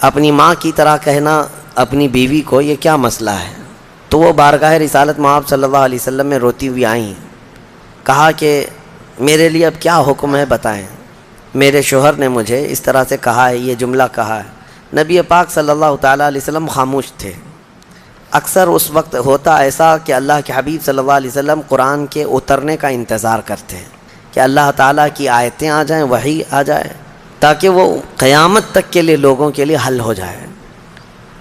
اپنی ماں کی طرح کہنا اپنی بیوی کو، یہ کیا مسئلہ ہے؟ تو وہ بارگاہ رسالت مآب صلی اللہ علیہ وسلم میں روتی ہوئی آئیں، کہا کہ میرے لیے اب کیا حکم ہے بتائیں، میرے شوہر نے مجھے اس طرح سے کہا ہے، یہ جملہ کہا ہے۔ نبی پاک صلی اللہ تعالیٰ علیہ وسلم خاموش تھے۔ اکثر اس وقت ہوتا ایسا کہ اللہ کے حبیب صلی اللہ علیہ وسلم قرآن کے اترنے کا انتظار کرتے ہیں کہ اللہ تعالیٰ کی آیتیں آ جائیں، وحی آ جائے، تاکہ وہ قیامت تک کے لیے لوگوں کے لیے حل ہو جائے۔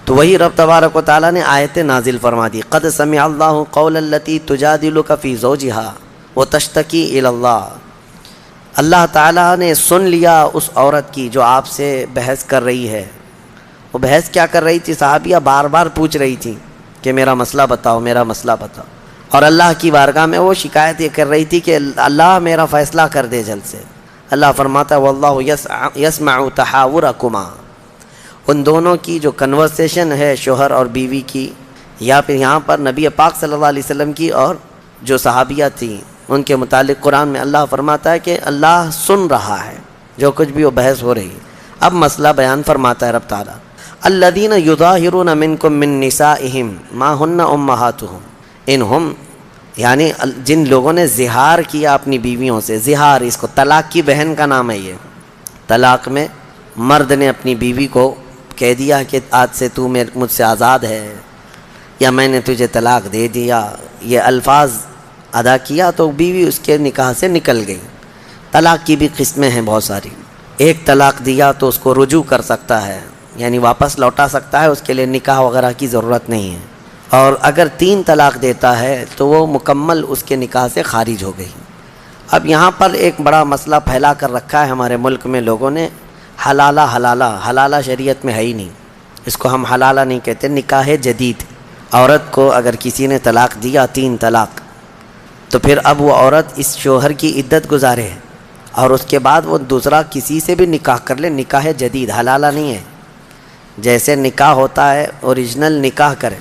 تو وہی رب تبارک و تعالیٰ نے آیتیں نازل فرما دی، قد سمع اللہ قول التی تجادلک فی زوجہا وتشتکی الی اللہ۔ اللہ تعالیٰ نے سن لیا اس عورت کی جو آپ سے بحث کر رہی ہے۔ وہ بحث کیا کر رہی تھی؟ صحابیہ بار بار پوچھ رہی تھی کہ میرا مسئلہ بتاؤ، میرا مسئلہ بتاؤ، اور اللہ کی بارگاہ میں وہ شکایت یہ کر رہی تھی کہ اللہ میرا فیصلہ کر دے جلد سے۔ اللہ فرماتا ہے واللہ یسمع تحاورکما، ان دونوں کی جو کنورسیشن ہے شوہر اور بیوی کی، یا پھر یہاں پر نبی پاک صلی اللہ علیہ وسلم کی اور جو صحابیہ تھیں ان کے متعلق قرآن میں اللہ فرماتا ہے کہ اللہ سن رہا ہے جو کچھ بھی وہ بحث ہو رہی ہے۔ اب مسئلہ بیان فرماتا ہے رب تعالیٰ، الذین یظاہرون منکم من نسائہم ما ہن امہاتہم، انہم یعنی جن لوگوں نے زہار کیا اپنی بیویوں سے، زہار اس کو طلاق کی بہن کا نام ہے۔ یہ طلاق میں مرد نے اپنی بیوی کو کہہ دیا کہ آج سے تو مجھ سے آزاد ہے، یا میں نے تجھے طلاق دے دیا، یہ الفاظ ادا کیا تو بیوی اس کے نکاح سے نکل گئی۔ طلاق کی بھی قسمیں ہیں بہت ساری، ایک طلاق دیا تو اس کو رجوع کر سکتا ہے، یعنی واپس لوٹا سکتا ہے، اس کے لیے نکاح وغیرہ کی ضرورت نہیں ہے، اور اگر 3 طلاق دیتا ہے تو وہ مکمل اس کے نکاح سے خارج ہو گئی۔ اب یہاں پر ایک بڑا مسئلہ پھیلا کر رکھا ہے ہمارے ملک میں لوگوں نے، حلالہ شریعت میں ہے ہی نہیں، اس کو ہم حلالہ نہیں کہتے، نکاح جدید۔ عورت کو اگر کسی نے طلاق دیا 3 طلاق، تو پھر اب وہ عورت اس شوہر کی عدت گزارے اور اس کے بعد وہ دوسرا کسی سے بھی نکاح کر لے، نکاح جدید، حلالہ نہیں ہے۔ جیسے نکاح ہوتا ہے اوریجنل نکاح کرے،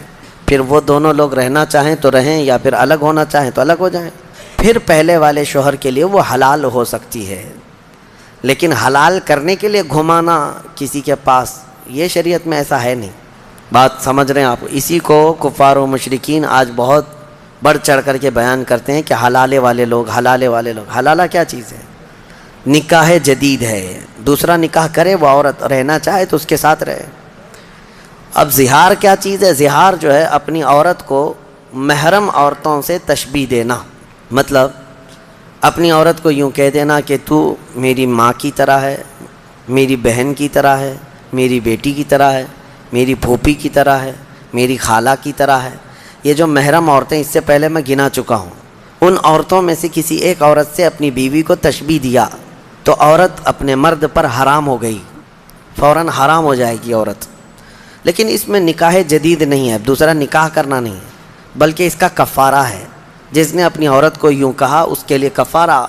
پھر وہ دونوں لوگ رہنا چاہیں تو رہیں، یا پھر الگ ہونا چاہیں تو الگ ہو جائیں، پھر پہلے والے شوہر کے لیے وہ حلال ہو سکتی ہے۔ لیکن حلال کرنے کے لیے گھمانا کسی کے پاس، یہ شریعت میں ایسا ہے نہیں۔ بات سمجھ رہے ہیں آپ؟ اسی کو کفار و مشرکین آج بہت بڑھ چڑھ کر کے بیان کرتے ہیں کہ حلالے والے لوگ، حلالے والے لوگ۔ حلالہ کیا چیز ہے؟ نکاح جدید ہے، دوسرا نکاح کرے وہ عورت، رہنا چاہے تو اس کے ساتھ رہے۔ اب زہار کیا چیز ہے؟ زہار جو ہے اپنی عورت کو محرم عورتوں سے تشبیہ دینا، مطلب اپنی عورت کو یوں کہہ دینا کہ تو میری ماں کی طرح ہے، میری بہن کی طرح ہے، میری بیٹی کی طرح ہے، میری پھوپھی کی طرح ہے، میری خالہ کی طرح ہے۔ یہ جو محرم عورتیں اس سے پہلے میں گنا چکا ہوں، ان عورتوں میں سے کسی ایک عورت سے اپنی بیوی کو تشبیہ دیا تو عورت اپنے مرد پر حرام ہو گئی، فوراً حرام ہو جائے گی عورت۔ لیکن اس میں نکاح جدید نہیں ہے، دوسرا نکاح کرنا نہیں ہے، بلکہ اس کا کفارہ ہے۔ جس نے اپنی عورت کو یوں کہا اس کے لیے کفارہ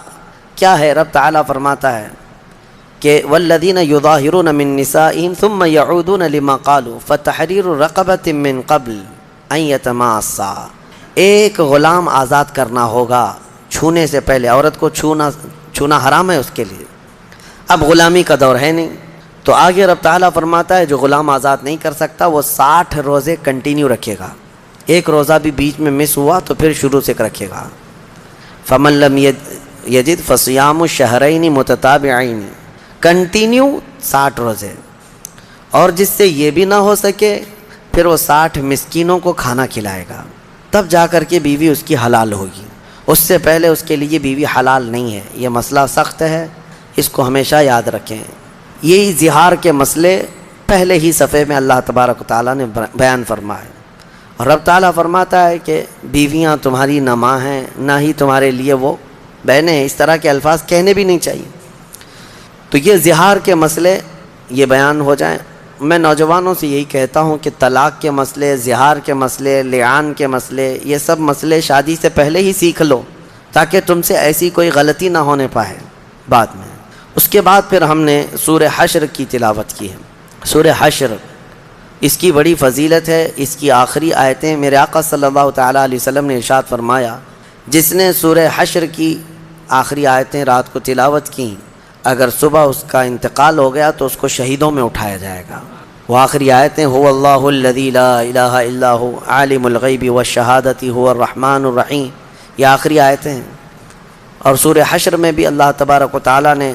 کیا ہے؟ رب تعالیٰ فرماتا ہے کہ والذین یظاہرون من نسائہم ثم یعودون لما قالوا فتحریر رقبۃ من قبل ان یتماسا، ایک غلام آزاد کرنا ہوگا چھونے سے پہلے۔ عورت کو چھونا حرام ہے اس کے لیے، اب غلامی کا دور ہے نہیں، تو آگے رب تعالیٰ فرماتا ہے جو غلام آزاد نہیں کر سکتا وہ 60 روزے کنٹینیو رکھے گا، ایک روزہ بھی بیچ میں مس ہوا تو پھر شروع سے رکھے گا۔ فمن لم یجد فصیام شہرین متتابعین، کنٹینیو 60 روزے، اور جس سے یہ بھی نہ ہو سکے پھر وہ 60 مسکینوں کو کھانا کھلائے گا، تب جا کر کے بیوی اس کی حلال ہوگی، اس سے پہلے اس کے لیے بیوی حلال نہیں ہے۔ یہ مسئلہ سخت ہے، اس کو ہمیشہ یاد رکھیں۔ یہی زہار کے مسئلے پہلے ہی صفحے میں اللہ تبارک و تعالیٰ نے بیان فرمائے، اور رب تعالیٰ فرماتا ہے کہ بیویاں تمہاری نہ ماں ہیں نہ ہی تمہارے لیے وہ بہنیں ہیں، اس طرح کے الفاظ کہنے بھی نہیں چاہیے۔ تو یہ زہار کے مسئلے یہ بیان ہو جائیں۔ میں نوجوانوں سے یہی کہتا ہوں کہ طلاق کے مسئلے، زہار کے مسئلے، لعان کے مسئلے، یہ سب مسئلے شادی سے پہلے ہی سیکھ لو تاکہ تم سے ایسی کوئی غلطی نہ ہونے پائے بعد میں۔ اس کے بعد پھر ہم نے سورہ حشر کی تلاوت کی ہے۔ سورہ حشر، اس کی بڑی فضیلت ہے، اس کی آخری آیتیں میرے آقا صلی اللہ تعالیٰ علیہ وسلم نے ارشاد فرمایا، جس نے سورہ حشر کی آخری آیتیں رات کو تلاوت کی، اگر صبح اس کا انتقال ہو گیا تو اس کو شہیدوں میں اٹھایا جائے گا۔ وہ آخری آیتیں هو اللہ الذی لا الہ الا هو عالم الغیب والشہادۃ هو الرحمن الرحیم، یہ آخری آیتیں ہیں۔ اور سورہ حشر میں بھی اللہ تبارک و تعالیٰ نے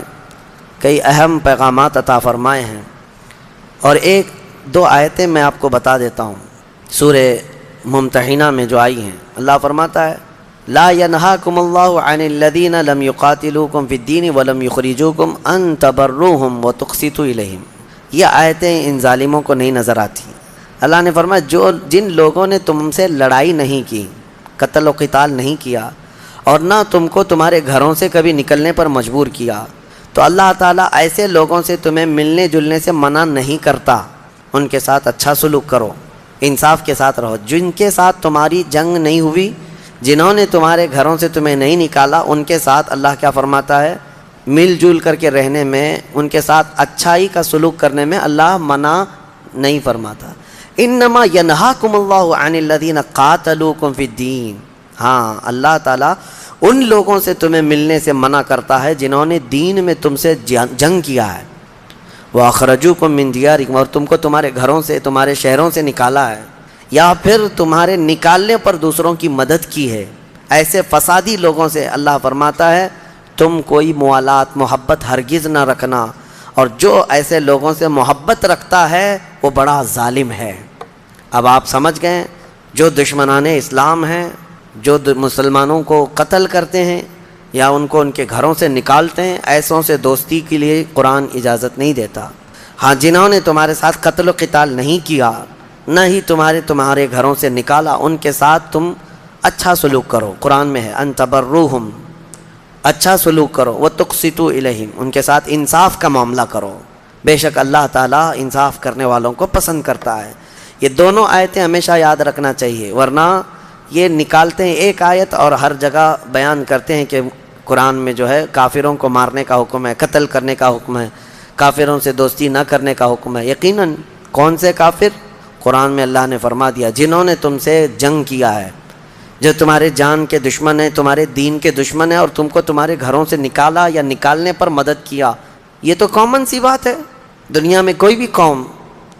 کئی اہم پیغامات عطا فرمائے ہیں، اور ایک دو آیتیں میں آپ کو بتا دیتا ہوں سورہ ممتحنہ میں جو آئی ہیں۔ اللہ فرماتا ہے لا ینہاکم اللہ عن الذین لم یقاتلوکم فی الدین ولم یخرجوکم ان تبروہم وتقسطوا الیہم۔ یہ آیتیں ان ظالموں کو نہیں نظر آتی۔ اللہ نے فرمایا جن لوگوں نے تم سے لڑائی نہیں کی، قتل و قتال نہیں کیا، اور نہ تم کو تمہارے گھروں سے کبھی نکلنے پر مجبور کیا، تو اللہ تعالیٰ ایسے لوگوں سے تمہیں ملنے جلنے سے منع نہیں کرتا۔ ان کے ساتھ اچھا سلوک کرو، انصاف کے ساتھ رہو۔ جن کے ساتھ تمہاری جنگ نہیں ہوئی، جنہوں نے تمہارے گھروں سے تمہیں نہیں نکالا، ان کے ساتھ اللہ کیا فرماتا ہے؟ مل جل کر کے رہنے میں، ان کے ساتھ اچھائی کا سلوک کرنے میں اللہ منع نہیں فرماتا۔ انما ینہاکم اللہ عن الذین قاتلوکم فی الدین، ہاں اللہ تعالیٰ ان لوگوں سے تمہیں ملنے سے منع کرتا ہے جنہوں نے دین میں تم سے جنگ کیا ہے، وَأَخْرَجُوكُم مِّن دِيَارِكُمْ، اور تم کو تمہارے گھروں سے، تمہارے شہروں سے نکالا ہے، یا پھر تمہارے نکالنے پر دوسروں کی مدد کی ہے۔ ایسے فسادی لوگوں سے اللہ فرماتا ہے تم کوئی موالات، محبت ہرگز نہ رکھنا، اور جو ایسے لوگوں سے محبت رکھتا ہے وہ بڑا ظالم ہے۔ اب آپ سمجھ گئے، جو دشمنان اسلام ہیں، جو مسلمانوں کو قتل کرتے ہیں یا ان کو ان کے گھروں سے نکالتے ہیں، ایسوں سے دوستی کے لیے قرآن اجازت نہیں دیتا۔ ہاں جنہوں نے تمہارے ساتھ قتل و قتال نہیں کیا، نہ ہی تمہارے گھروں سے نکالا، ان کے ساتھ تم اچھا سلوک کرو۔ قرآن میں ہے ان تبروہم، اچھا سلوک کرو، وتقسطوا الیہم، ان کے ساتھ انصاف کا معاملہ کرو، بے شک اللہ تعالیٰ انصاف کرنے والوں کو پسند کرتا ہے۔ یہ دونوں آیتیں ہمیشہ یاد رکھنا چاہیے، ورنہ یہ نکالتے ہیں ایک آیت اور ہر جگہ بیان کرتے ہیں کہ قرآن میں جو ہے کافروں کو مارنے کا حکم ہے، قتل کرنے کا حکم ہے، کافروں سے دوستی نہ کرنے کا حکم ہے۔ یقیناً کون سے کافر؟ قرآن میں اللہ نے فرما دیا جنہوں نے تم سے جنگ کیا ہے، جو تمہارے جان کے دشمن ہیں، تمہارے دین کے دشمن ہیں، اور تم کو تمہارے گھروں سے نکالا یا نکالنے پر مدد کیا۔ یہ تو کامن سی بات ہے، دنیا میں کوئی بھی قوم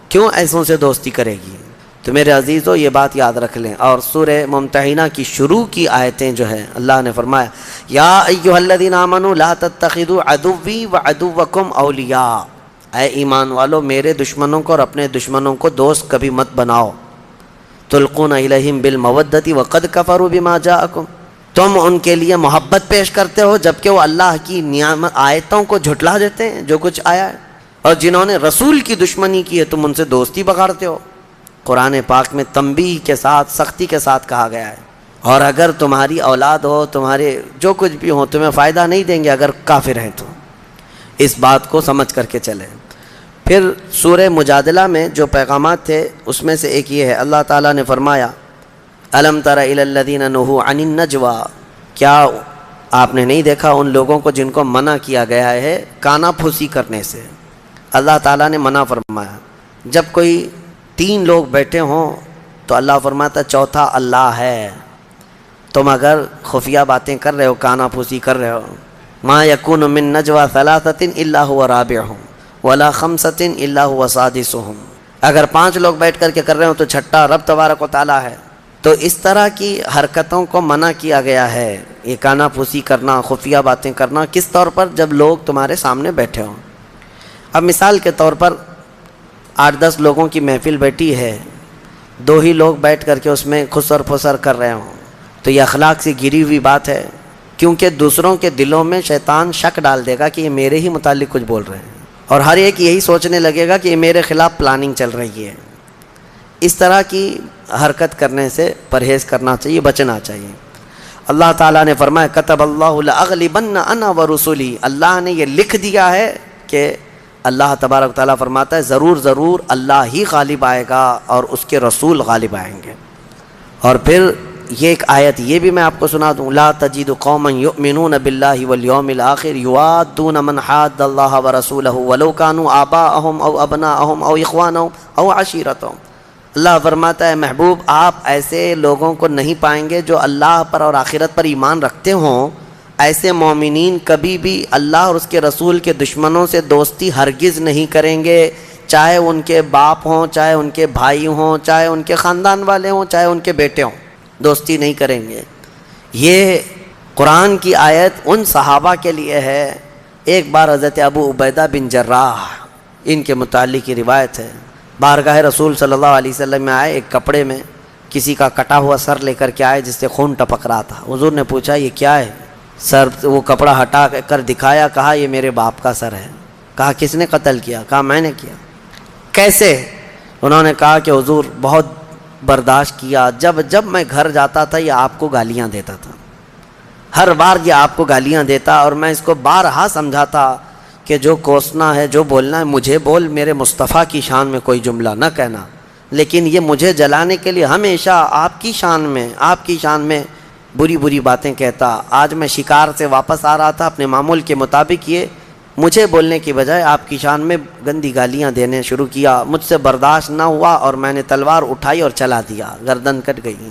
کیوں ایسوں سے دوستی کرے گی؟ تو میرے عزیزو یہ بات یاد رکھ لیں۔ اور سورہ ممتحنہ کی شروع کی آیتیں جو ہیں اللہ نے فرمایا یا ایھا الذین آمنوا لا تتخذوا عدوی وعدوکم اولیاء، اے ایمان والو میرے دشمنوں کو اور اپنے دشمنوں کو دوست کبھی مت بناؤ۔ تلقون الیہم بالمودۃ وقد کفروا بما جاءکم، تم ان کے لیے محبت پیش کرتے ہو جبکہ وہ اللہ کی نعمت آیتوں کو جھٹلا دیتے ہیں جو کچھ آیا ہے، اور جنہوں نے رسول کی دشمنی کی ہے تم ان سے دوستی بگاڑتے ہو۔ قرآن پاک میں تنبیہ کے ساتھ، سختی کے ساتھ کہا گیا ہے، اور اگر تمہاری اولاد ہو، تمہارے جو کچھ بھی ہو، تمہیں فائدہ نہیں دیں گے اگر کافر ہیں تو، اس بات کو سمجھ کر کے چلیں۔ پھر سورہ مجادلہ میں جو پیغامات تھے اس میں سے ایک یہ ہے، اللہ تعالیٰ نے فرمایا الم تر الی الذین نہوا عن النجوی، کیا آپ نے نہیں دیکھا ان لوگوں کو جن کو منع کیا گیا ہے کانا پھوسی کرنے سے؟ اللہ تعالیٰ نے منع فرمایا۔ جب کوئی 3 لوگ بیٹھے ہوں تو اللہ فرماتا چوتھا اللہ ہے، تم اگر خفیہ باتیں کر رہے ہو، کانا پھوسی کر رہے ہو، ما یکون من نجوی ثلاثۃ الا هو رابعهم ولا خمسۃ الا هو سادسهم، اگر 5 لوگ بیٹھ کر کے کر رہے ہو تو چھٹا رب تبارک و تعالیٰ ہے۔ تو اس طرح کی حرکتوں کو منع کیا گیا ہے، یہ کانا پھوسی کرنا، خفیہ باتیں کرنا، کس طور پر؟ جب لوگ تمہارے سامنے بیٹھے ہوں۔ اب مثال کے طور پر 8-10 لوگوں کی محفل بیٹھی ہے، 2 ہی لوگ بیٹھ کر کے اس میں خسر پھسر کر رہے ہوں، تو یہ اخلاق سے گری ہوئی بات ہے، کیونکہ دوسروں کے دلوں میں شیطان شک ڈال دے گا کہ یہ میرے ہی متعلق کچھ بول رہے ہیں، اور ہر ایک یہی سوچنے لگے گا کہ یہ میرے خلاف پلاننگ چل رہی ہے۔ اس طرح کی حرکت کرنے سے پرہیز کرنا چاہیے، بچنا چاہیے۔ اللہ تعالیٰ نے فرمایا کتب اللہ لأغلبن انا ورسلی، اللہ نے یہ لکھ دیا ہے کہ اللہ تبارک تعالیٰ فرماتا ہے ضرور ضرور اللہ ہی غالب آئے گا اور اس کے رسول غالب آئیں گے۔ اور پھر یہ ایک آیت یہ بھی میں آپ کو سنا دوں، لا تجد قوما یؤمنون باللہ والیوم الآخر یوادون من حاد اللہ ورسولہ ولو کانوا آباءہم او ابناءہم او اخوانہم او عشیرتہم۔ اللہ فرماتا ہے محبوب آپ ایسے لوگوں کو نہیں پائیں گے جو اللہ پر اور آخرت پر ایمان رکھتے ہوں، ایسے مومنین کبھی بھی اللہ اور اس کے رسول کے دشمنوں سے دوستی ہرگز نہیں کریں گے، چاہے ان کے باپ ہوں، چاہے ان کے بھائی ہوں، چاہے ان کے خاندان والے ہوں، چاہے ان کے بیٹے ہوں، دوستی نہیں کریں گے۔ یہ قرآن کی آیت ان صحابہ کے لیے ہے۔ ایک بار حضرت ابو عبیدہ بن جراح، ان کے متعلق کی روایت ہے، بارگاہ رسول صلی اللہ علیہ وسلم میں آئے، ایک کپڑے میں کسی کا کٹا ہوا سر لے کر کے آئے جس سے خون ٹپک رہا تھا۔ حضور نے پوچھا یہ کیا ہے؟ سر وہ کپڑا ہٹا کر دکھایا، کہا یہ میرے باپ کا سر ہے۔ کہا کس نے قتل کیا؟ کہا میں نے کیا۔ کیسے؟ انہوں نے کہا کہ حضور بہت برداشت کیا، جب میں گھر جاتا تھا یہ آپ کو گالیاں دیتا تھا، ہر بار یہ آپ کو گالیاں دیتا، اور میں اس کو بارہا سمجھاتا کہ جو کوسنا ہے، جو بولنا ہے مجھے بول، میرے مصطفیٰ کی شان میں کوئی جملہ نہ کہنا، لیکن یہ مجھے جلانے کے لیے ہمیشہ آپ کی شان میں بری باتیں کہتا۔ آج میں شکار سے واپس آ رہا تھا، اپنے معمول کے مطابق یہ مجھے بولنے کی بجائے آپ کی شان میں گندی گالیاں دینے شروع کیا۔ مجھ سے برداشت نہ ہوا اور میں نے تلوار اٹھائی اور چلا دیا، گردن کٹ گئی۔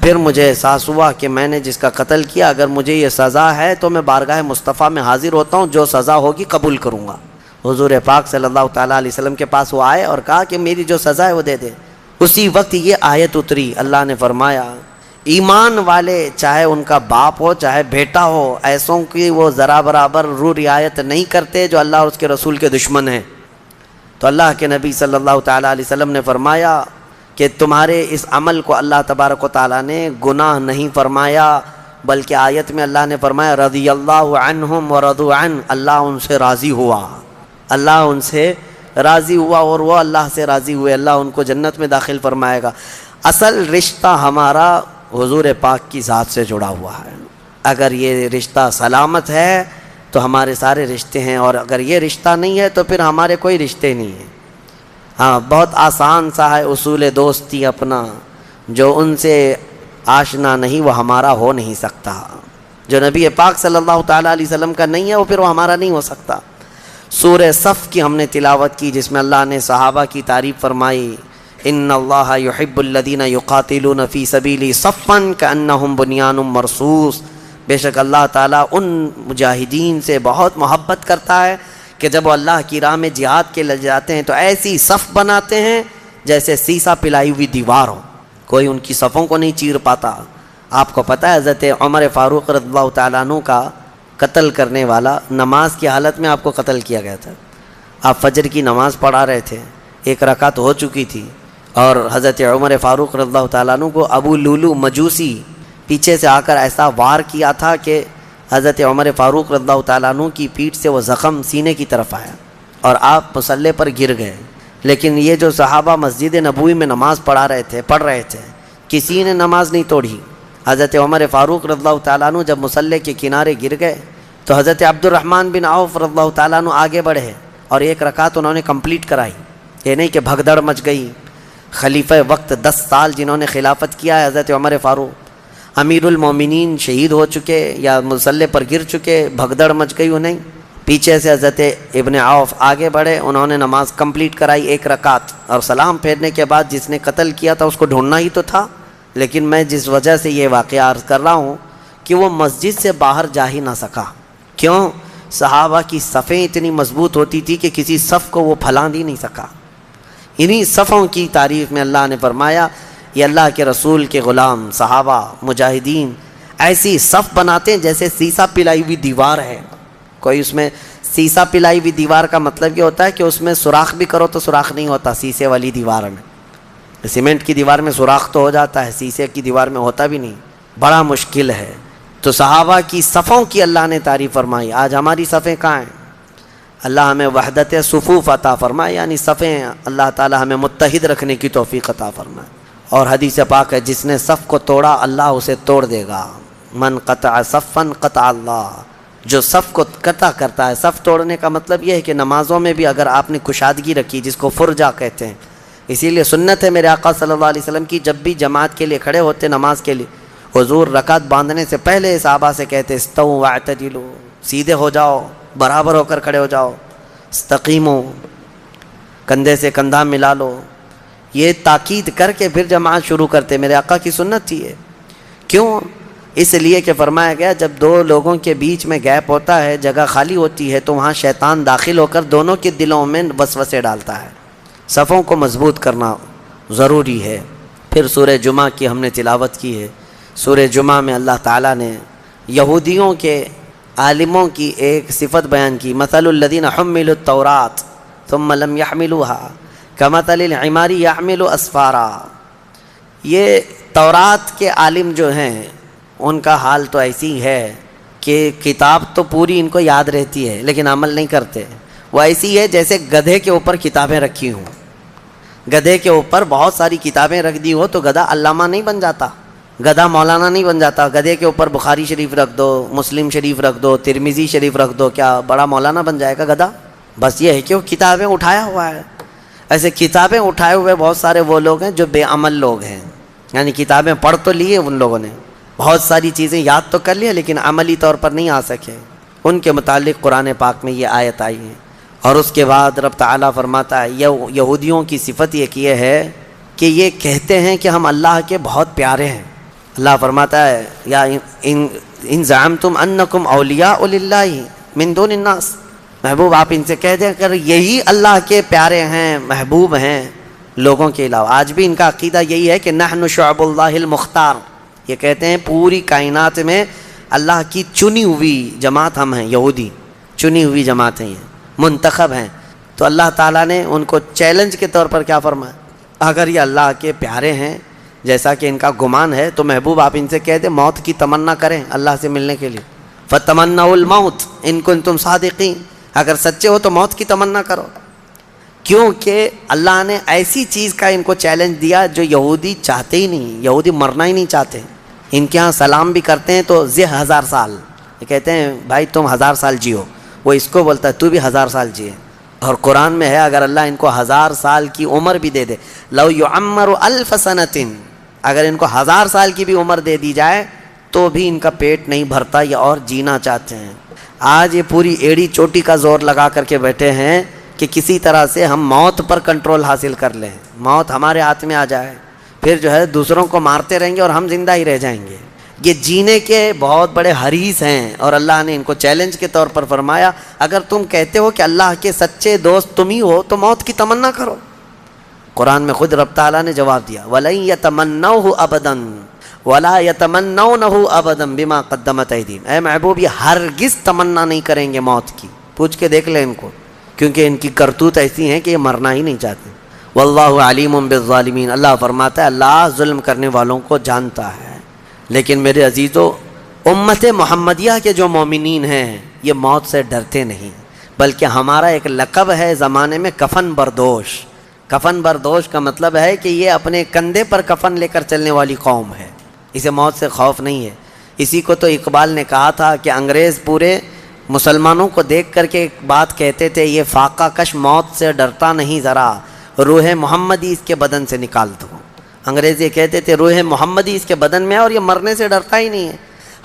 پھر مجھے احساس ہوا کہ میں نے جس کا قتل کیا، اگر مجھے یہ سزا ہے تو میں بارگاہ مصطفیٰ میں حاضر ہوتا ہوں، جو سزا ہوگی قبول کروں گا۔ حضور پاک صلی اللہ تعالیٰ علیہ وسلم کے پاس وہ آئے اور کہا کہ میری جو سزا ہے وہ دے دے۔ اسی وقت یہ آیت اتری، اللہ نے فرمایا ایمان والے چاہے ان کا باپ ہو چاہے بیٹا ہو، ایسوں کی وہ ذرا برابر رعایت نہیں کرتے جو اللہ اور اس کے رسول کے دشمن ہیں۔ تو اللہ کے نبی صلی اللہ تعالیٰ علیہ وسلم نے فرمایا کہ تمہارے اس عمل کو اللہ تبارک و تعالیٰ نے گناہ نہیں فرمایا، بلکہ آیت میں اللہ نے فرمایا رضی اللہ عنہم ورضوا عنہ، اللہ ان سے راضی ہوا، اللہ ان سے راضی ہوا اور وہ اللہ سے راضی ہوئے، اللہ ان کو جنت میں داخل فرمائے گا۔ اصل رشتہ ہمارا حضور پاک کی ذات سے جڑا ہوا ہے۔ اگر یہ رشتہ سلامت ہے تو ہمارے سارے رشتے ہیں، اور اگر یہ رشتہ نہیں ہے تو پھر ہمارے کوئی رشتے نہیں ہیں۔ ہاں، بہت آسان سا ہے اصول دوستی اپنا، جو ان سے آشنا نہیں وہ ہمارا ہو نہیں سکتا، جو نبی پاک صلی اللہ تعالیٰ علیہ وسلم کا نہیں ہے وہ پھر وہ ہمارا نہیں ہو سکتا۔ سورہ صف کی ہم نے تلاوت کی جس میں اللہ نے صحابہ کی تعریف فرمائی، ان اللہ یحب الذین یقاتلون فی سبیلہ صفا کانہم بنیان مرصوص، بے شک اللہ تعالیٰ ان مجاہدین سے بہت محبت کرتا ہے کہ جب وہ اللہ کی راہ میں جہاد کے لیے جاتے ہیں تو ایسی صف بناتے ہیں جیسے سیسا پلائی ہوئی دیوار ہو، کوئی ان کی صفوں کو نہیں چیر پاتا۔ آپ کو پتہ ہے حضرت عمر فاروق رضی اللہ تعالیٰ عنہ کا قتل کرنے والا نماز کی حالت میں آپ کو قتل کیا گیا تھا۔ آپ فجر کی نماز پڑھا رہے تھے، ایک رکعت ہو چکی تھی، اور حضرت عمر فاروق رضی اللہ تعالیٰ عنہ کو ابو لولو مجوسی پیچھے سے آ کر ایسا وار کیا تھا کہ حضرت عمر فاروق رضی اللہ تعالیٰ عنہ کی پیٹھ سے وہ زخم سینے کی طرف آیا اور آپ مصلی پر گر گئے۔ لیکن یہ جو صحابہ مسجد نبوی میں نماز پڑھ رہے تھے کسی نے نماز نہیں توڑی۔ حضرت عمر فاروق رضی اللہ تعالیٰ عنہ جب مصلی کے کنارے گر گئے تو حضرت عبد الرحمن بن عوف رضی اللہ تعالیٰ عنہ آگے بڑھے اور ایک رکعت انہوں نے کمپلیٹ کرائی۔ یہ نہیں کہ بھگدڑ مچ گئی۔ خلیفہ وقت 10 سال جنہوں نے خلافت کیا ہے حضرت عمر فاروق، امیر المومنین شہید ہو چکے یا مصلی پر گر چکے، بھگدڑ مچ گئی انہیں۔ پیچھے سے حضرت ابن عوف آگے بڑھے، انہوں نے نماز کمپلیٹ کرائی ایک رکعت، اور سلام پھیرنے کے بعد جس نے قتل کیا تھا اس کو ڈھونڈنا ہی تو تھا۔ لیکن میں جس وجہ سے یہ واقعہ عرض کر رہا ہوں کہ وہ مسجد سے باہر جا ہی نہ سکا۔ کیوں؟ صحابہ کی صفیں اتنی مضبوط ہوتی تھی کہ کسی صف کو وہ پھلان ہی نہیں سکا۔ انہی صفوں کی تعریف میں اللہ نے فرمایا یہ اللہ کے رسول کے غلام صحابہ مجاہدین ایسی صف بناتے ہیں جیسے سیسا پلائی ہوئی دیوار ہے۔ کوئی اس میں سیسا پلائی ہوئی دیوار کا مطلب یہ ہوتا ہے کہ اس میں سوراخ بھی کرو تو سوراخ نہیں ہوتا۔ سیسے والی دیوار میں، سیمنٹ کی دیوار میں سوراخ تو ہو جاتا ہے، سیسے کی دیوار میں ہوتا بھی نہیں، بڑا مشکل ہے۔ تو صحابہ کی صفوں کی اللہ نے تعریف فرمائی۔ آج ہماری صفیں کہاں ہیں؟ اللہ ہمیں وحدت صفوف عطا فرمائے، یعنی صفیں اللہ تعالی ہمیں متحد رکھنے کی توفیق عطا فرمائے۔ اور حدیث پاک ہے جس نے صف کو توڑا اللہ اسے توڑ دے گا۔ من قطع صفا قطع اللہ، جو صف کو قطع کرتا ہے۔ صف توڑنے کا مطلب یہ ہے کہ نمازوں میں بھی اگر آپ نے کشادگی رکھی جس کو فرجہ کہتے ہیں، اسی لیے سنت ہے میرے آقا صلی اللہ علیہ وسلم کی، جب بھی جماعت کے لیے کھڑے ہوتے نماز کے لیے حضور رکعت باندھنے سے پہلے صحابہ سے کہتے استووا واعتدلوا، سیدھے ہو جاؤ، برابر ہو کر کھڑے ہو جاؤ، استقیموا، کندھے سے کندھا ملا لو، یہ تاکید کر کے پھر جماعت شروع کرتے۔ میرے آقا کی سنت تھی یہ۔ کیوں؟ اس لیے کہ فرمایا گیا جب دو لوگوں کے بیچ میں گیپ ہوتا ہے، جگہ خالی ہوتی ہے، تو وہاں شیطان داخل ہو کر دونوں کے دلوں میں وسوسے ڈالتا ہے۔ صفوں کو مضبوط کرنا ضروری ہے۔ پھر سورہ جمعہ کی ہم نے تلاوت کی ہے۔ سورہ جمعہ میں اللہ تعالیٰ نے یہودیوں کے عالموں کی ایک صفت بیان کی، مثل الذین حملوا التوراۃ ثم لم يحملوها کمثل الحمار يحمل اسفارا۔ یہ تورات کے عالم جو ہیں ان کا حال تو ایسی ہے کہ کتاب تو پوری ان کو یاد رہتی ہے لیکن عمل نہیں کرتے۔ وہ ایسی ہے جیسے گدھے کے اوپر کتابیں رکھی ہوں۔ گدھے کے اوپر بہت ساری کتابیں رکھ دی ہو تو گدھا علامہ نہیں بن جاتا، گدھا مولانا نہیں بن جاتا۔ گدھے کے اوپر بخاری شریف رکھ دو، مسلم شریف رکھ دو، ترمذی شریف رکھ دو، کیا بڑا مولانا بن جائے گا گدھا؟ بس یہ ہے کہ وہ کتابیں اٹھایا ہوا ہے۔ ایسے کتابیں اٹھائے ہوئے بہت سارے وہ لوگ ہیں جو بے عمل لوگ ہیں، یعنی کتابیں پڑھ تو لیے ان لوگوں نے، بہت ساری چیزیں یاد تو کر لیا لیکن عملی طور پر نہیں آ سکے۔ ان کے متعلق قرآن پاک میں یہ آیت آئی ہے۔ اور اس کے بعد رب تعالیٰ فرماتا ہے یہودیوں کی صفت یہ ہے کہ یہ کہتے ہیں کہ ہم اللہ کے بہت پیارے ہیں۔ اللہ فرماتا ہے یا ان زعمتم انکم اولیاء للہ من دون الناس، محبوب آپ ان سے کہہ دیں اگر یہی اللہ کے پیارے ہیں، محبوب ہیں لوگوں کے علاوہ۔ آج بھی ان کا عقیدہ یہی ہے کہ نحن شعب اللہ المختار، یہ کہتے ہیں پوری کائنات میں اللہ کی چنی ہوئی جماعت ہم ہیں، یہودی چنی ہوئی جماعت ہیں، یہ منتخب ہیں۔ تو اللہ تعالیٰ نے ان کو چیلنج کے طور پر کیا فرمایا، اگر یہ اللہ کے پیارے ہیں جیسا کہ ان کا گمان ہے تو محبوب آپ ان سے کہہ دیں موت کی تمنا کریں اللہ سے ملنے کے لیے، فتمنوا الموت ان کنتم صادقین، اگر سچے ہو تو موت کی تمنا کرو۔ کیونکہ اللہ نے ایسی چیز کا ان کو چیلنج دیا جو یہودی چاہتے ہی نہیں، یہودی مرنا ہی نہیں چاہتے۔ ان کے ہاں سلام بھی کرتے ہیں تو 1000 سال، یہ کہتے ہیں بھائی تم 1000 سال جیو، وہ اس کو بولتا ہے تو بھی 1000 سال جیے۔ اور قرآن میں ہے اگر اللہ ان کو 1000 سال کی عمر بھی دے دے، لو یعمر 1000 سنۃ، اگر ان کو 1000 سال کی بھی عمر دے دی جائے تو بھی ان کا پیٹ نہیں بھرتا، یہ اور جینا چاہتے ہیں۔ آج یہ پوری ایڑی چوٹی کا زور لگا کر کے بیٹھے ہیں کہ کسی طرح سے ہم موت پر کنٹرول حاصل کر لیں، موت ہمارے ہاتھ میں آ جائے، پھر جو ہے دوسروں کو مارتے رہیں گے اور ہم زندہ ہی رہ جائیں گے۔ یہ جینے کے بہت بڑے حریص ہیں اور اللہ نے ان کو چیلنج کے طور پر فرمایا اگر تم کہتے ہو کہ اللہ کے سچے دوست تم ہی ہو تو موت کی تمنا کرو۔ قرآن میں خود رب تعالیٰ نے جواب دیا وَلَن يَتَمَنَّوْهُ أَبَدًا وَلَا يَتَمَنَّوْنَهُ أَبَدًا بِمَا قَدَّمَتْ أَيْدِيهِمْ، اے محبوب یہ ہرگز تمنا نہیں کریں گے موت کی، پوچھ کے دیکھ لیں ان کو، کیونکہ ان کی کرتوت ایسی ہیں کہ یہ مرنا ہی نہیں چاہتے۔ واللہ علیم بالظالمین، اللہ فرماتا ہے اللہ ظلم کرنے والوں کو جانتا ہے۔ لیکن میرے عزیزو، امت محمدیہ کے جو مومنین ہیں یہ موت سے ڈرتے نہیں، بلکہ ہمارا ایک لقب ہے زمانے میں کفن بردوش۔ کفن بردوش کا مطلب ہے کہ یہ اپنے کندھے پر کفن لے کر چلنے والی قوم ہے، اسے موت سے خوف نہیں ہے۔ اسی کو تو اقبال نے کہا تھا کہ انگریز پورے مسلمانوں کو دیکھ کر کے ایک بات کہتے تھے، یہ فاقہ کش موت سے ڈرتا نہیں ذرا، روح محمدی اس کے بدن سے نکال دو۔ انگریز یہ کہتے تھے روح محمدی اس کے بدن میں ہے اور یہ مرنے سے ڈرتا ہی نہیں ہے۔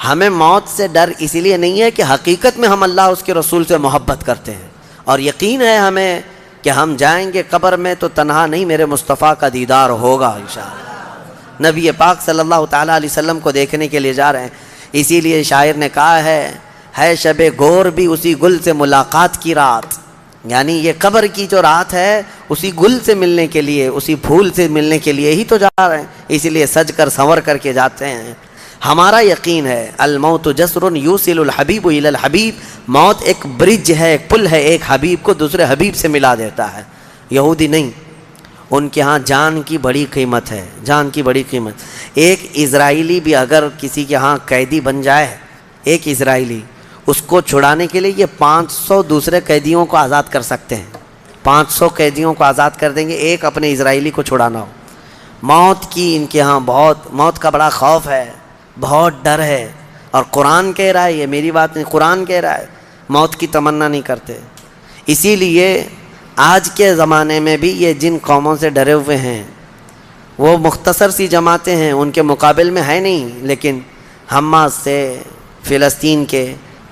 ہمیں موت سے ڈر اس لیے نہیں ہے کہ حقیقت میں ہم اللہ اس کے رسول سے محبت کرتے ہیں اور یقین ہے ہمیں کہ ہم جائیں گے قبر میں تو تنہا نہیں، میرے مصطفیٰ کا دیدار ہوگا انشاءاللہ، نبی پاک صلی اللہ تعالیٰ علیہ وسلم کو دیکھنے کے لیے جا رہے ہیں۔ اسی لیے شاعر نے کہا ہے شب گور بھی اسی گل سے ملاقات کی رات، یعنی یہ قبر کی جو رات ہے اسی گل سے ملنے کے لیے، اسی پھول سے ملنے کے لیے ہی تو جا رہے ہیں، اسی لیے سج کر سنور کر کے جاتے ہیں۔ ہمارا یقین ہے الموت جسر یوصل الحبیب الی الحبیب، موت ایک برج ہے، ایک پل ہے، ایک حبیب کو دوسرے حبیب سے ملا دیتا ہے۔ یہودی نہیں، ان کے ہاں جان کی بڑی قیمت ہے، جان کی بڑی قیمت۔ ایک اسرائیلی بھی اگر کسی کے ہاں قیدی بن جائے، ایک اسرائیلی، اس کو چھڑانے کے لیے یہ 500 دوسرے قیدیوں کو آزاد کر سکتے ہیں، 500 قیدیوں کو آزاد کر دیں گے ایک اپنے اسرائیلی کو چھڑانا ہو۔ موت کی ان کے ہاں بہت، موت کا بڑا خوف ہے، بہت ڈر ہے، اور قرآن کہہ رہا ہے، یہ میری بات نہیں، قرآن کہہ رہا ہے موت کی تمنا نہیں کرتے۔ اسی لیے آج کے زمانے میں بھی یہ جن قوموں سے ڈرے ہوئے ہیں وہ مختصر سی جماعتیں ہیں، ان کے مقابل میں ہے نہیں، لیکن حماس سے، فلسطین کے،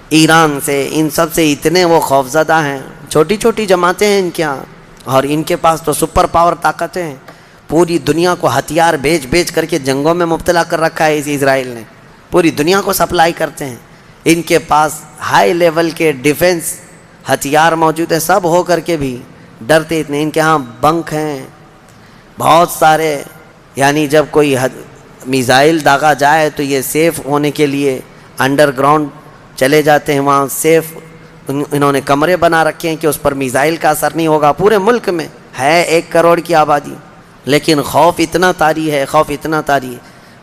ایران سے، ان سب سے اتنے وہ خوفزدہ ہیں، چھوٹی چھوٹی جماعتیں ہیں ان کے ہاں، اور ان کے پاس تو سپر پاور طاقتیں ہیں، پوری دنیا کو ہتھیار بیچ بیچ کر کے جنگوں میں مبتلا کر رکھا ہے اس اسرائیل نے، پوری دنیا کو سپلائی کرتے ہیں، ان کے پاس ہائی لیول کے ڈیفنس ہتھیار موجود ہے، سب ہو کر کے بھی ڈرتے اتنے. ان کے ہاں بنک ہیں بہت سارے، یعنی جب کوئی میزائل داغا جائے تو یہ سیف ہونے کے لیے انڈر گراؤنڈ چلے جاتے ہیں، وہاں سیف انہوں نے کمرے بنا رکھے ہیں کہ اس پر میزائل کا اثر نہیں ہوگا. پورے ملک میں ہے 1 کروڑ کی آبادی، لیکن خوف اتنا طاری ہے، خوف اتنا طاری،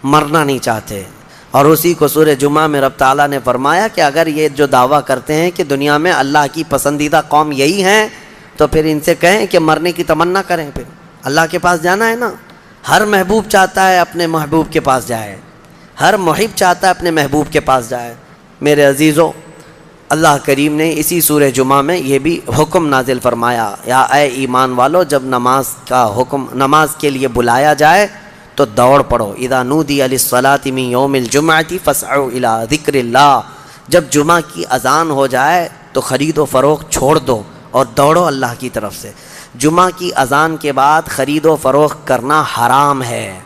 مرنا نہیں چاہتے. اور اسی کو سورہ جمعہ میں رب تعالیٰ نے فرمایا کہ اگر یہ جو دعویٰ کرتے ہیں کہ دنیا میں اللہ کی پسندیدہ قوم یہی ہیں، تو پھر ان سے کہیں کہ مرنے کی تمنا کریں، پھر اللہ کے پاس جانا ہے نا. ہر محبوب چاہتا ہے اپنے محبوب کے پاس جائے، ہر محب چاہتا ہے اپنے محبوب کے پاس جائے. میرے عزیزو، اللہ کریم نے اسی سورہ جمعہ میں یہ بھی حکم نازل فرمایا، یا اے ایمان والو، جب نماز کے لیے بلایا جائے تو دوڑ پڑو. اذا نودی للصلاة من یوم الجمعۃ فاسعوا الی ذکر اللہ. جب جمعہ کی اذان ہو جائے تو خرید و فروخت چھوڑ دو اور دوڑو اللہ کی طرف سے. جمعہ کی اذان کے بعد خرید و فروخت کرنا حرام ہے،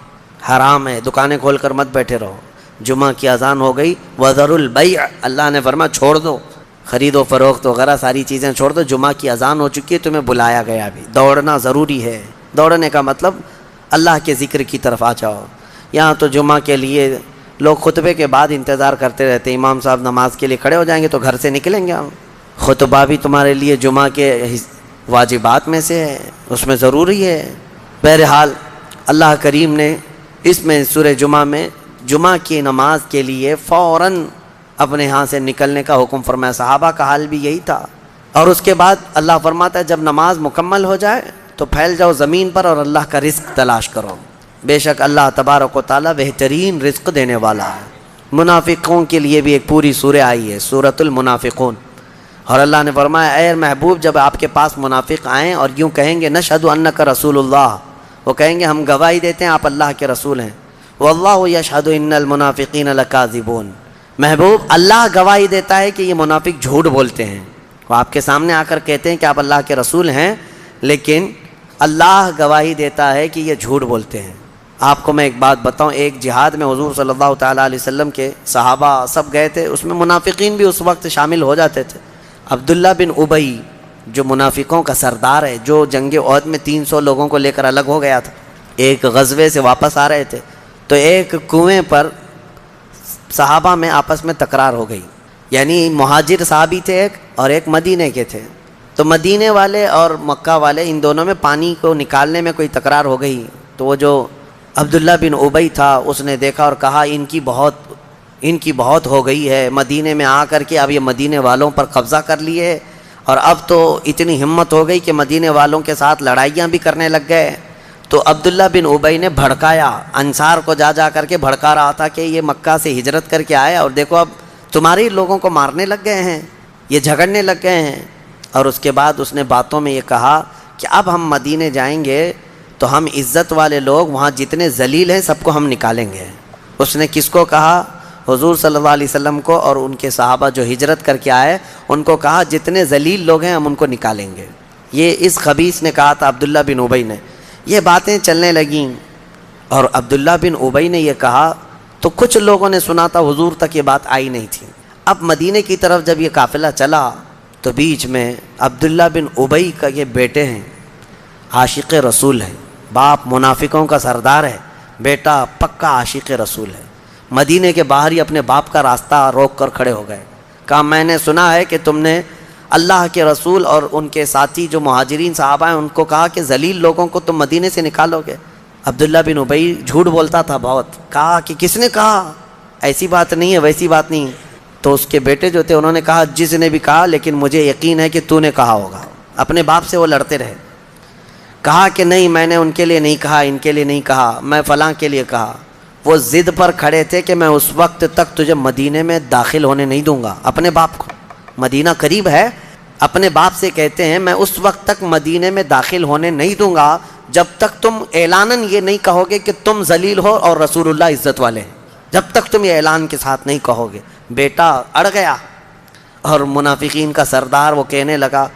حرام ہے. دکانیں کھول کر مت بیٹھے رہو. جمعہ کی اذان ہو گئی، وذروا البیع، اللہ نے فرمایا چھوڑ دو خرید و فروخت وغیرہ ساری چیزیں چھوڑ دو. جمعہ کی اذان ہو چکی ہے، تمہیں بلایا گیا بھی، دوڑنا ضروری ہے. دوڑنے کا مطلب اللہ کے ذکر کی طرف آ جاؤ. یہاں تو جمعہ کے لیے لوگ خطبے کے بعد انتظار کرتے رہتے ہیں، امام صاحب نماز کے لیے کھڑے ہو جائیں گے تو گھر سے نکلیں گے ہم. خطبہ بھی تمہارے لیے جمعہ کے واجبات میں سے ہے، اس میں ضروری ہے. بہرحال اللہ کریم نے اس میں سورہ جمعہ میں جمعہ کی نماز کے لیے فوراً اپنے ہاں سے نکلنے کا حکم فرمایا. صحابہ کا حال بھی یہی تھا. اور اس کے بعد اللہ فرماتا ہے جب نماز مکمل ہو جائے تو پھیل جاؤ زمین پر اور اللہ کا رزق تلاش کرو. بے شک اللہ تبارک و تعالیٰ بہترین رزق دینے والا ہے. منافقوں کے لیے بھی ایک پوری سورہ آئی ہے، سورۃ المنافقون. اور اللہ نے فرمایا اے محبوب، جب آپ کے پاس منافق آئیں اور یوں کہیں گے نشہد انک رسول اللہ، وہ کہیں گے ہم گواہی دیتے ہیں آپ اللہ کے رسول ہیں. واللہ یشہد ان المنافقین لکاذبون، محبوب اللہ گواہی دیتا ہے کہ یہ منافق جھوٹ بولتے ہیں. وہ آپ کے سامنے آ کر کہتے ہیں کہ آپ اللہ کے رسول ہیں، لیکن اللہ گواہی دیتا ہے کہ یہ جھوٹ بولتے ہیں. آپ کو میں ایک بات بتاؤں، ایک جہاد میں حضور صلی اللہ تعالیٰ علیہ وسلم کے صحابہ سب گئے تھے، اس میں منافقین بھی اس وقت شامل ہو جاتے تھے. عبداللہ بن ابی جو منافقوں کا سردار ہے، جو جنگ احد میں 300 لوگوں کو لے کر الگ ہو گیا تھا، ایک غزوے سے واپس آ رہے تھے تو ایک کنویں پر صحابہ میں آپس میں تکرار ہو گئی. یعنی مہاجر صحابی تھے ایک اور ایک مدینے کے تھے، تو مدینے والے اور مکہ والے ان دونوں میں پانی کو نکالنے میں کوئی تکرار ہو گئی. تو وہ جو عبداللہ بن ابی تھا اس نے دیکھا اور کہا ان کی بہت ہو گئی ہے، مدینے میں آ کر کے اب یہ مدینے والوں پر قبضہ کر لیے، اور اب تو اتنی ہمت ہو گئی کہ مدینے والوں کے ساتھ لڑائیاں بھی کرنے لگ گئے. تو عبداللہ بن ابی نے بھڑکایا، انصار کو جا کر کے بھڑکا رہا تھا کہ یہ مکہ سے ہجرت کر کے آئے اور دیکھو اب تمہارے لوگوں کو مارنے لگ گئے ہیں، یہ جھگڑنے لگ گئے ہیں. اور اس کے بعد اس نے باتوں میں یہ کہا کہ اب ہم مدینے جائیں گے تو ہم عزت والے لوگ وہاں جتنے ذلیل ہیں سب کو ہم نکالیں گے. اس نے کس کو کہا؟ حضور صلی اللہ علیہ وسلم کو اور ان کے صحابہ جو ہجرت کر کے آئے ان کو کہا جتنے ذلیل لوگ ہیں ہم ان کو نکالیں گے. یہ اس خبیث نے کہا تھا عبداللہ بن ابی نے. یہ باتیں چلنے لگیں اور عبداللہ بن ابی نے یہ کہا تو کچھ لوگوں نے سنا تھا، حضور تک یہ بات آئی نہیں تھی. اب مدینے کی طرف جب یہ قافلہ چلا تو بیچ میں عبداللہ بن ابی کا یہ بیٹے ہیں، عاشق رسول ہیں، باپ منافقوں کا سردار ہے، بیٹا پکا عاشق رسول ہے. مدینے کے باہر ہی اپنے باپ کا راستہ روک کر کھڑے ہو گئے. کہا میں نے سنا ہے کہ تم نے اللہ کے رسول اور ان کے ساتھی جو مہاجرین صحابہ ہیں ان کو کہا کہ ذلیل لوگوں کو تم مدینے سے نکالو گے. عبداللہ بن ابی جھوٹ بولتا تھا بہت. کہا کہ کس نے کہا؟ ایسی بات نہیں ہے، ویسی بات نہیں. تو اس کے بیٹے جو تھے انہوں نے کہا جس نے بھی کہا لیکن مجھے یقین ہے کہ تو نے کہا ہوگا. اپنے باپ سے وہ لڑتے رہے. کہا کہ نہیں میں نے ان کے لیے نہیں کہا، ان کے لیے نہیں کہا، میں فلاں کے لیے کہا. وہ ضد پر کھڑے تھے کہ میں اس وقت تک تجھے مدینے میں داخل ہونے نہیں دوں گا. اپنے باپ کو، مدینہ قریب ہے، اپنے باپ سے کہتے ہیں میں اس وقت تک مدینے میں داخل ہونے نہیں دوں گا جب تک تم اعلاناً یہ نہیں کہو گے کہ تم ذلیل ہو اور رسول اللہ عزت والے ہیں. جب تک تم یہ اعلان کے ساتھ نہیں کہو گے. بیٹا اڑ گیا اور منافقین کا سردار وہ کہنے لگا،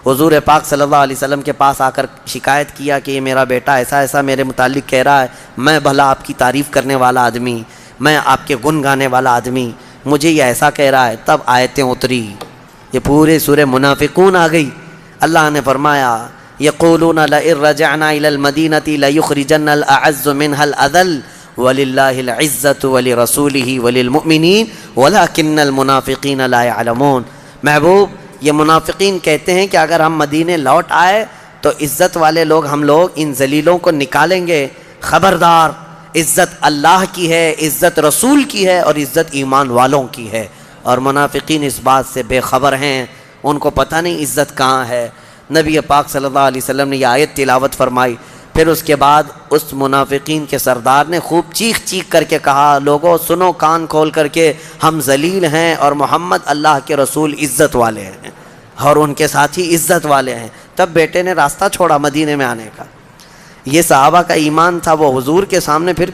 حضور پاک صلی اللہ علیہ وسلم کے پاس آ کر شکایت کیا کہ یہ میرا بیٹا ایسا ایسا میرے متعلق کہہ رہا ہے، میں بھلا آپ کی تعریف کرنے والا آدمی، میں آپ کے گن گانے والا آدمی، مجھے یہ ایسا کہہ رہا ہے۔ تب آیتیں اتری، یہ پورے سورہ منافقون آ گئی۔ اللہ نے فرمایا یقولون لئن رجعنا الى المدینۃ لیخرجن الاعز منها الاذل وللہ العزۃ ولرسولہ وللمؤمنین ولکن المنافقین لا يعلمون۔ محبوب، یہ منافقین کہتے ہیں کہ اگر ہم مدینے لوٹ آئے تو عزت والے لوگ ہم لوگ ان ذلیلوں کو نکالیں گے۔ خبردار، عزت اللہ کی ہے، عزت رسول کی ہے، اور عزت ایمان والوں کی ہے، اور منافقین اس بات سے بے خبر ہیں، ان کو پتہ نہیں عزت کہاں ہے۔ نبی پاک صلی اللہ علیہ وسلم نے یہ آیت تلاوت فرمائی، پھر اس کے بعد اس منافقین کے سردار نے خوب چیخ چیخ کر کے کہا، لوگوں سنو کان کھول کر کے، ہم ذلیل ہیں اور محمد اللہ کے رسول عزت والے ہیں اور ان کے ساتھی عزت والے ہیں۔ تب بیٹے نے راستہ چھوڑا مدینے میں آنے کا۔ یہ صحابہ کا ایمان تھا، وہ حضور کے سامنے پھر